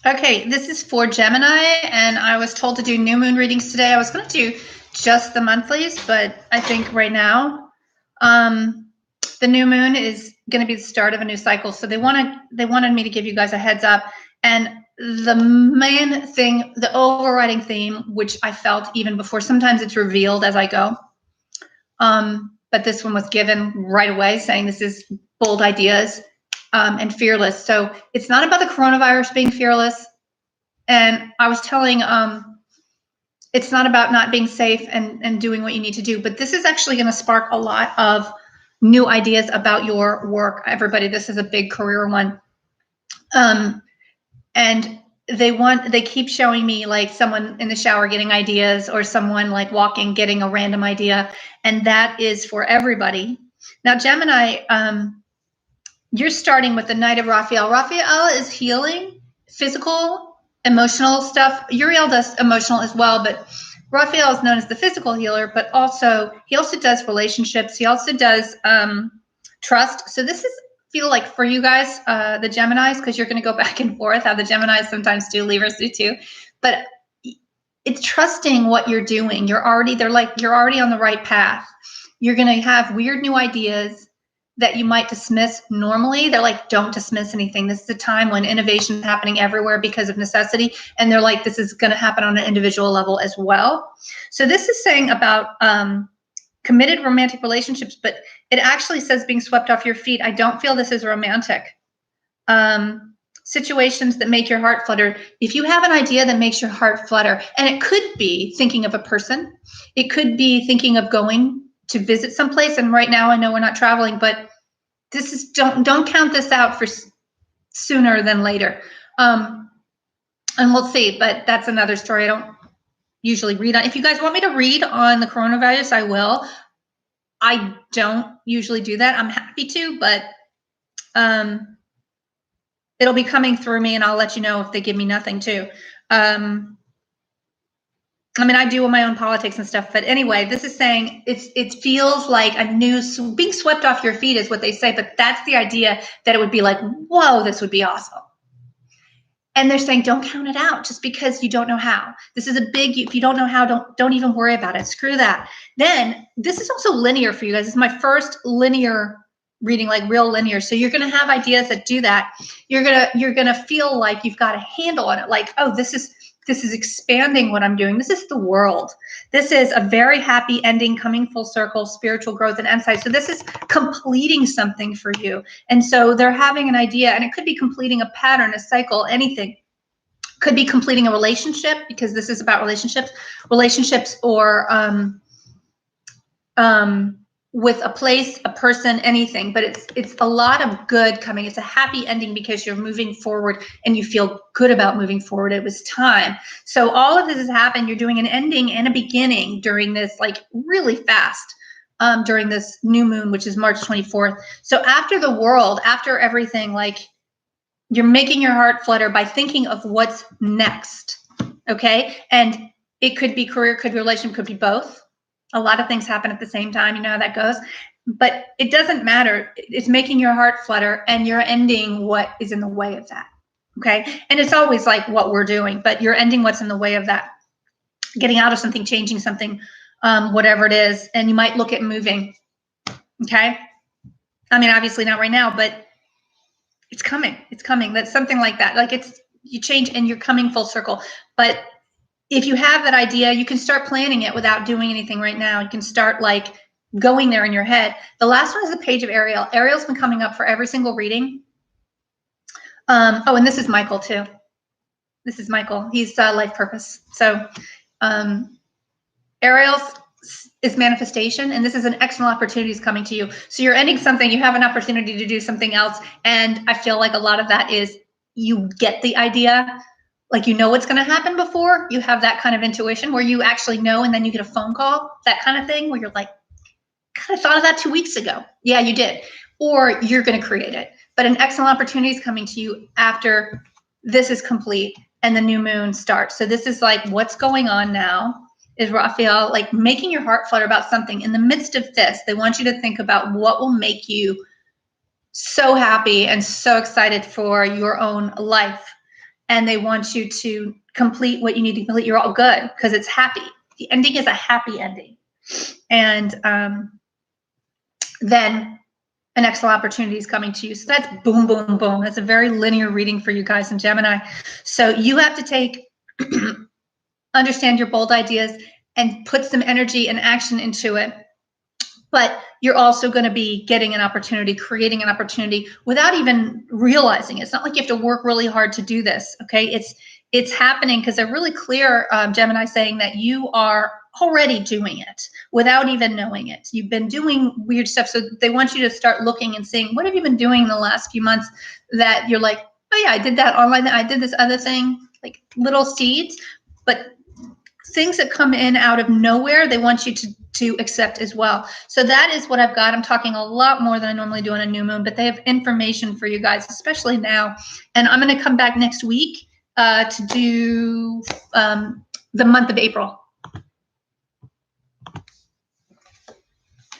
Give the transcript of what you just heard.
Okay, this is for Gemini, and I was told to do new moon readings today. I was going to do just the monthlies, but I think right now, um, the new moon is going to be the start of a new cycle. So they wanted me to give you guys a heads up. And the main thing, the overriding theme, which I felt even before, sometimes it's revealed as I go. But this one was given right away, saying this is bold ideas and fearless. So it's not about the coronavirus being fearless. And I was telling, it's not about not being safe and doing what you need to do, but this is actually going to spark a lot of new ideas about your work. Everybody, this is a big career one. And they keep showing me like someone in the shower getting ideas, or someone like walking, getting a random idea. And that is for everybody. Now, Gemini, you're starting with the Knight of Raphael. Raphael is healing, physical, emotional stuff. Uriel does emotional as well, but Raphael is known as the physical healer, but he also does relationships. He also does trust. So this is feel like for you guys, the Geminis, because you're going to go back and forth, how the Geminis sometimes do, Libras do too. But it's trusting what you're doing. You're already on the right path. You're going to have weird new ideas that you might dismiss normally. They're like, don't dismiss anything. This is a time when innovation is happening everywhere because of necessity. And they're like, this is going to happen on an individual level as well. So this is saying about committed romantic relationships, but it actually says being swept off your feet. I don't feel this is romantic. Situations that make your heart flutter. If you have an idea that makes your heart flutter, and it could be thinking of a person, it could be thinking of going to visit someplace. And right now I know we're not traveling, but this is don't count this out for sooner than later. And we'll see, but that's another story. I don't usually read on. If you guys want me to read on the coronavirus, I will. I don't usually do that. I'm happy to, but it'll be coming through me, and I'll let you know if they give me nothing too. I mean, I do my own politics and stuff, but anyway, this is saying it feels like a new being swept off your feet is what they say, but that's the idea, that it would be like, whoa, this would be awesome. And they're saying, don't count it out just because you don't know how. This is a big, if you don't know how, don't even worry about it. Screw that. Then this is also linear for you guys. This is my first linear reading, like real linear. So you're going to have ideas that do that. You're going to feel like you've got a handle on it. Like, oh, this is expanding what I'm doing. This is the world. This is a very happy ending, coming full circle, spiritual growth and insight. So this is completing something for you. And so they're having an idea, and it could be completing a pattern, a cycle, anything. Could be completing a relationship, because this is about relationships, or with a place, a person, anything. But it's a lot of good coming. It's a happy ending because you're moving forward and you feel good about moving forward. It was time. So all of this has happened. You're doing an ending and a beginning during this, like really fast, during this new moon, which is March 24th. So after the world, after everything, like, you're making your heart flutter by thinking of what's next. Okay. And it could be career, could be relationship, could be both. A lot of things happen at the same time. You know how that goes. But it doesn't matter. It's making your heart flutter, and you're ending what is in the way of that. Okay. And it's always like what we're doing, but you're ending what's in the way of that. Getting out of something, changing something, whatever it is. And you might look at moving. Okay. I mean, obviously not right now, but it's coming. It's coming. That's something like that. Like, you change and you're coming full circle. But if you have that idea, you can start planning it without doing anything right now. You can start like going there in your head. The last one is the page of Ariel. Ariel's been coming up for every single reading. Oh, and this is Michael too. This is Michael. He's life purpose. So Ariel's is manifestation, and this is an excellent opportunity is coming to you. So you're ending something, you have an opportunity to do something else. And I feel like a lot of that is you get the idea, like, you know what's going to happen before you have that kind of intuition where you actually know, and then you get a phone call, that kind of thing where you're like, kind of thought of that 2 weeks ago. Yeah, you did. Or you're going to create it. But an excellent opportunity is coming to you after this is complete and the new moon starts. So this is like what's going on now. Is Raphael like making your heart flutter about something? In the midst of this, they want you to think about what will make you so happy and so excited for your own life. and they want you to complete what you need to complete. You're all good because it's happy. The ending is a happy ending. And then an excellent opportunity is coming to you. So that's boom, boom, boom. That's a very linear reading for you guys in Gemini. So you have to take, understand your bold ideas and put some energy and action into it. But you're also going to be getting an opportunity, creating an opportunity without even realizing it. It's not like you have to work really hard to do this. Okay. It's happening because they're really clear, Gemini, saying that you are already doing it without even knowing it. You've been doing weird stuff. So they want you to start looking and seeing, what have you been doing in the last few months that you're like, oh yeah, I did that online. I did this other thing, like little seeds, but things that come in out of nowhere, they want you to accept as well. So that is what I've got. I'm talking a lot more than I normally do on a new moon, but they have information for you guys, especially now. And I'm going to come back next week to do the month of April.